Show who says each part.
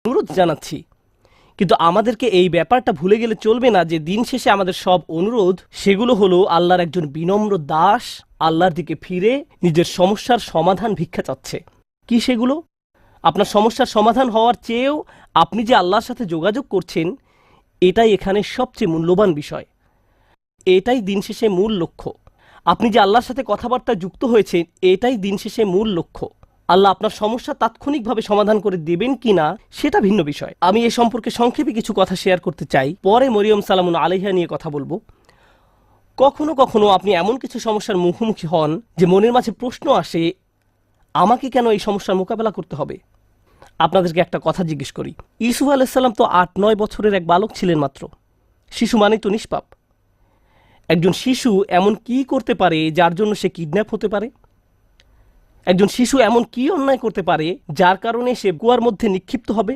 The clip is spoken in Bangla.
Speaker 1: অনুরোধ জানাচ্ছি, কিন্তু আমাদেরকে এই ব্যাপারটা ভুলে গেলে চলবে না যে দিন শেষে আমাদের সব অনুরোধ সেগুলো হলো আল্লাহর একজন বিনম্র দাস আল্লাহর দিকে ফিরে নিজের সমস্যার সমাধান ভিক্ষা চাচ্ছে। কি সেগুলো? আপনার সমস্যার সমাধান হওয়ার চেয়েও আপনি যে আল্লাহর সাথে যোগাযোগ করছেন, এটাই এখানে সবচেয়ে মূল্যবান বিষয়। এটাই দিন শেষে মূল লক্ষ্য। আপনি যে আল্লাহর সাথে কথাবার্তা যুক্ত হয়েছেন, এটাই দিন শেষে মূল লক্ষ্য। আল্লাহ আপনার সমস্যা তাৎক্ষণিকভাবে সমাধান করে দেবেন কিনা সেটা ভিন্ন বিষয়। আমি এ সম্পর্কে সংক্ষেপে কিছু কথা শেয়ার করতে চাই, পরে মরিয়ম সালামুন আলাইহা নিয়ে কথা বলবো। কখনো কখনো আপনি এমন কিছু সমস্যার মুখোমুখি হন যে মনের মাঝে প্রশ্ন আসে, আমাকে কেন এই সমস্যার মোকাবেলা করতে হবে? আপনাদেরকে একটা কথা জিজ্ঞেস করি, ইউসুফ আলাইসাল্লাম তো ৮-৯ বছরের এক বালক ছিলেন মাত্র। শিশু মানেই তো নিষ্পাপ। একজন শিশু এমন কি করতে পারে যার জন্য সে কিডন্যাপ হতে পারে? একজন শিশু এমন কি অন্যায় করতে পারে যার কারণে সে কুয়ার মধ্যে নিক্ষিপ্ত হবে?